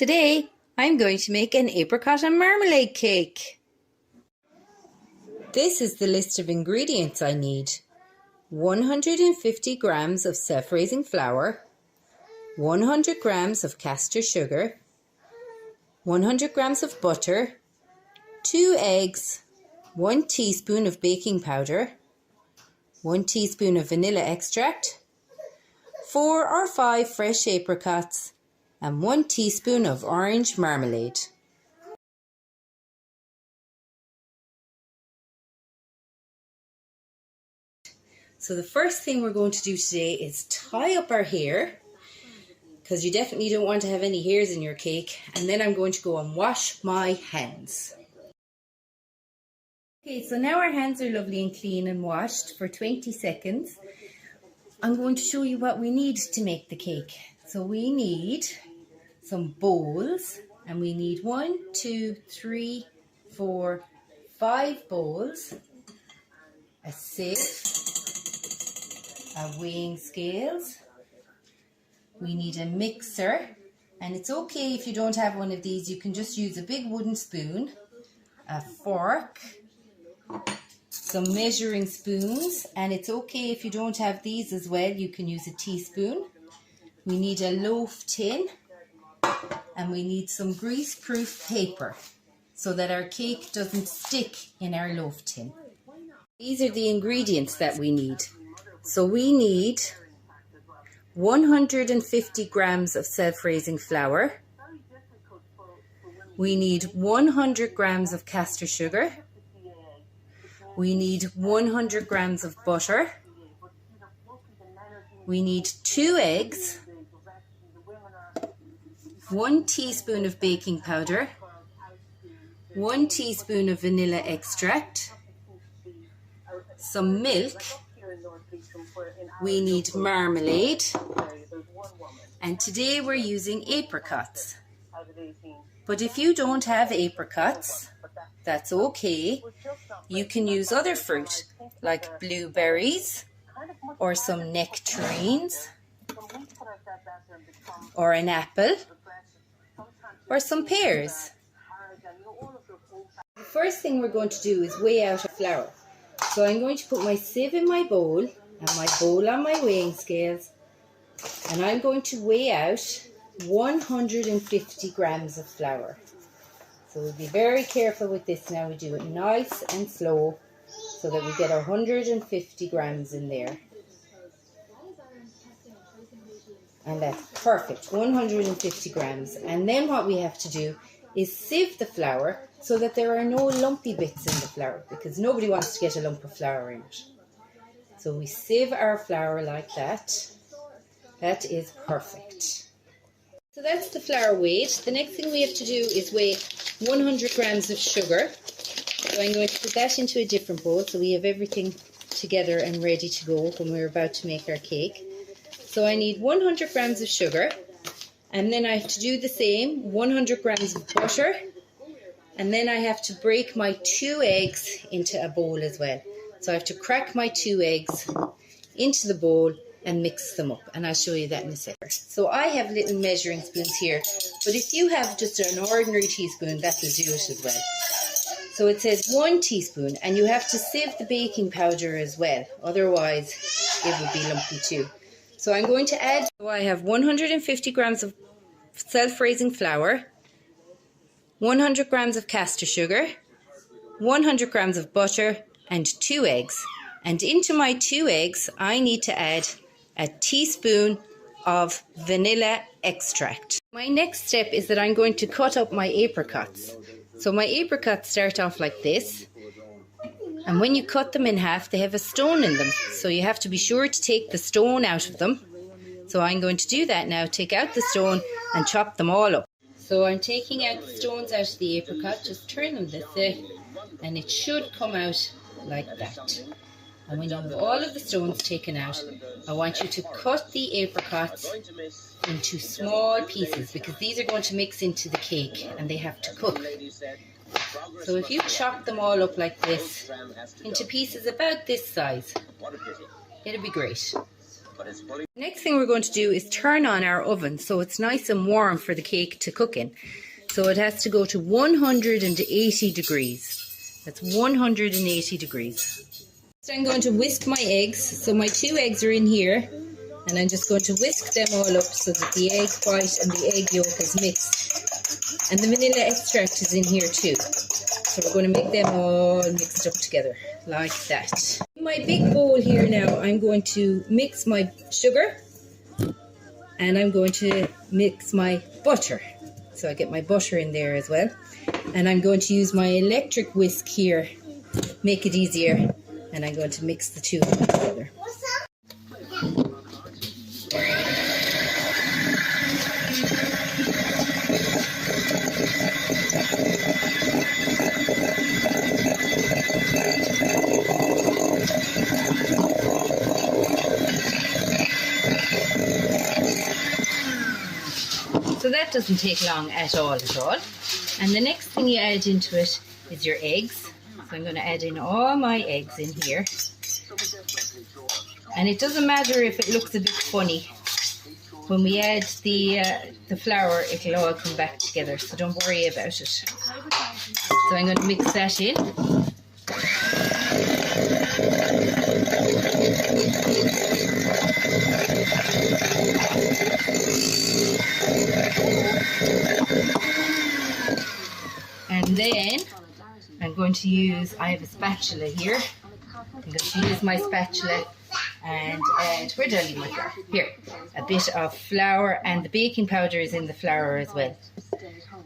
Today, I'm going to make an apricot and marmalade cake. This is the list of ingredients I need. 150 grams of self-raising flour, 100 grams of caster sugar, 100 grams of butter, 2 eggs, 1 teaspoon of baking powder, 1 teaspoon of vanilla extract, 4 or 5 fresh apricots, and 1 teaspoon of orange marmalade. So the first thing we're going to do today is tie up our hair, because you definitely don't want to have any hairs in your cake, and then I'm going to go and wash my hands. Okay, so now our hands are lovely and clean and washed for 20 seconds. I'm going to show you what we need to make the cake. So we need some bowls, and we need 1, 2, 3, 4, 5 bowls, a sieve, a weighing scales. We need a mixer, and it's okay if you don't have one of these, you can just use a big wooden spoon, a fork, some measuring spoons, and it's okay if you don't have these as well, you can use a teaspoon. We need a loaf tin, and we need some grease-proof paper so that our cake doesn't stick in our loaf tin. These are the ingredients that we need. So we need 150 grams of self-raising flour. We need 100 grams of caster sugar. We need 100 grams of butter. We need 2 eggs, 1 teaspoon of baking powder, 1 teaspoon of vanilla extract, some milk. We need marmalade, and today we're using apricots. But if you don't have apricots, that's okay. You can use other fruit like blueberries or some nectarines or an apple or some pears. The first thing we're going to do is weigh out our flour. So I'm going to put my sieve in my bowl and my bowl on my weighing scales, and I'm going to weigh out 150 grams of flour. So we'll be very careful with this now. We do it nice and slow so that we get 150 grams in there. And that's perfect, 150 grams. And then what we have to do is sieve the flour so that there are no lumpy bits in the flour, because nobody wants to get a lump of flour in it. So we sieve our flour like that. That is perfect. So that's the flour weighed. The next thing we have to do is weigh 100 grams of sugar. So I'm going to put that into a different bowl so we have everything together and ready to go when we're about to make our cake. So I need 100 grams of sugar, and then I have to do the same, 100 grams of butter, and then I have to break my 2 eggs into a bowl as well. So I have to crack my 2 eggs into the bowl and mix them up, and I'll show you that in a second. So I have little measuring spoons here, but if you have just an ordinary teaspoon, that will do it as well. So it says 1 teaspoon, and you have to sieve the baking powder as well, otherwise it would be lumpy too. So I'm going to add, so I have 150 grams of self-raising flour, 100 grams of caster sugar, 100 grams of butter, and 2 eggs. And into my 2 eggs, I need to add a teaspoon of vanilla extract. My next step is that I'm going to cut up my apricots. So my apricots start off like this, and when you cut them in half, they have a stone in them. So you have to be sure to take the stone out of them. So I'm going to do that now, take out the stone and chop them all up. So I'm taking out the stones out of the apricot, just turn them this way, and it should come out like that. And when you have all of the stones taken out, I want you to cut the apricots into small pieces, because these are going to mix into the cake and they have to cook. So if you chop them all up like this into pieces about this size, it'll be great. Next thing we're going to do is turn on our oven so it's nice and warm for the cake to cook in. So it has to go to 180 degrees. That's 180 degrees. So I'm going to whisk my eggs. So my 2 eggs are in here, and I'm just going to whisk them all up so that the egg white and the egg yolk is mixed. And the vanilla extract is in here too. So we're going to make them all mixed up together like that. In my big bowl here now, I'm going to mix my sugar and I'm going to mix my butter. So I get my butter in there as well. And I'm going to use my electric whisk here, make it easier. And I'm going to mix the two of them together. So that doesn't take long at all. And the next thing you add into it is your eggs. So I'm going to add in all my eggs in here. And it doesn't matter if it looks a bit funny. When we add the flour, it'll all come back together. So don't worry about it. So I'm going to mix that in. And then I'm going to use, I have a spatula here. I'm going to use my spatula and where did I leave my flour? Here, a bit of flour, and the baking powder is in the flour as well.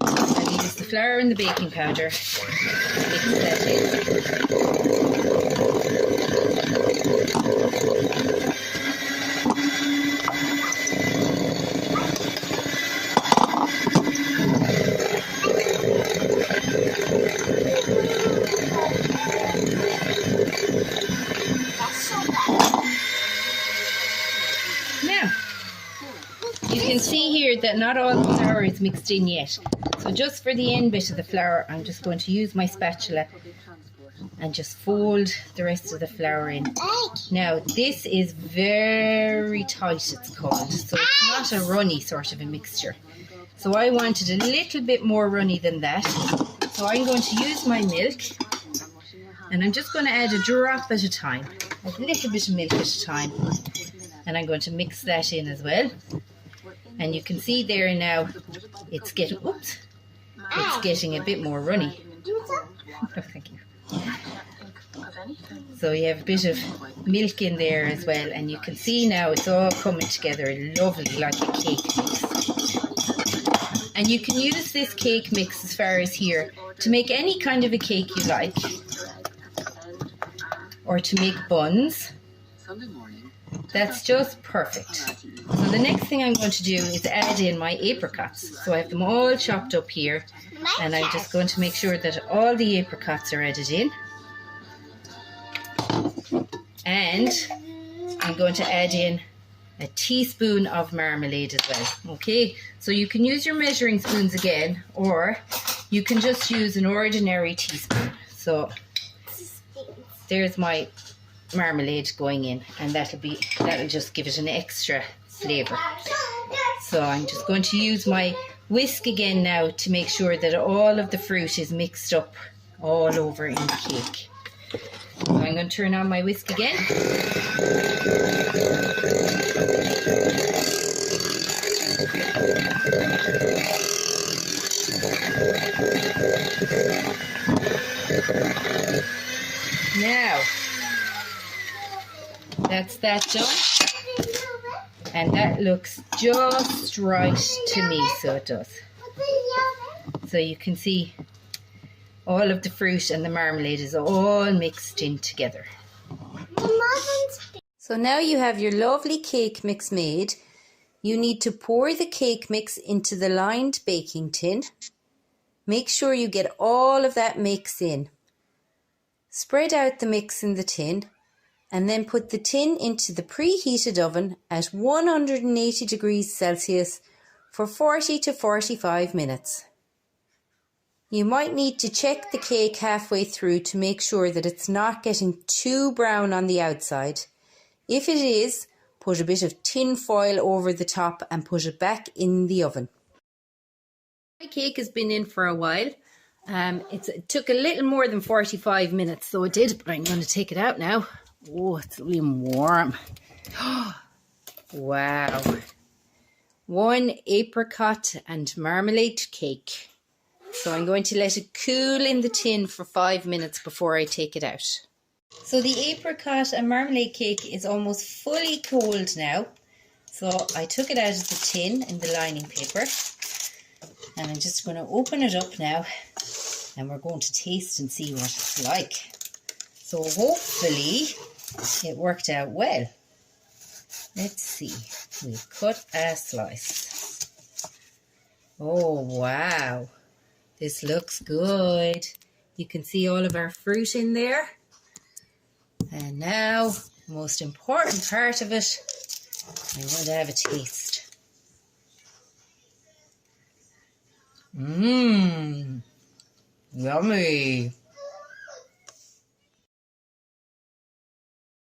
I'll use the flour and the baking powder, mix that in. Now, you can see here that not all the flour is mixed in yet. So just for the end bit of the flour, I'm just going to use my spatula and just fold the rest of the flour in. Now, this is very tight, it's called. So it's not a runny sort of a mixture. So I wanted a little bit more runny than that. So I'm going to use my milk. And I'm just going to add a drop at a time. A little bit of milk at a time. And I'm going to mix that in as well. And you can see there now, it's getting, oops, it's getting a bit more runny. Oh, thank you. So you have a bit of milk in there as well, and you can see now it's all coming together lovely like a cake mix. And you can use this cake mix as far as here to make any kind of a cake you like, or to make buns. That's just perfect. So the next thing I'm going to do is add in my apricots. So I have them all chopped up here, and I'm just going to make sure that all the apricots are added in. And I'm going to add in a teaspoon of marmalade as well. Okay, so you can use your measuring spoons again, or you can just use an ordinary teaspoon. So there's my marmalade going in, and that'll just give it an extra flavour. So I'm just going to use my whisk again now to make sure that all of the fruit is mixed up all over in the cake. So I'm going to turn on my whisk again. Now, that's that done. And that looks just right to me, so it does. So you can see all of the fruit and the marmalade is all mixed in together. So now you have your lovely cake mix made. You need to pour the cake mix into the lined baking tin. Make sure you get all of that mix in. Spread out the mix in the tin, and then put the tin into the preheated oven at 180 degrees Celsius for 40 to 45 minutes. You might need to check the cake halfway through to make sure that it's not getting too brown on the outside. If it is, put a bit of tin foil over the top and put it back in the oven. My cake has been in for a while. It took a little more than 45 minutes, so it did, but I'm going to take it out now. Oh, it's really warm. Wow. One apricot and marmalade cake. So I'm going to let it cool in the tin for 5 minutes before I take it out. So the apricot and marmalade cake is almost fully cold now. So I took it out of the tin in the lining paper. And I'm just going to open it up now. And we're going to taste and see what it's like. So hopefully it worked out well. Let's see. We've cut a slice. Oh, wow. This looks good. You can see all of our fruit in there. And now, the most important part of it, I'm going to have a taste. Mmm. Yummy.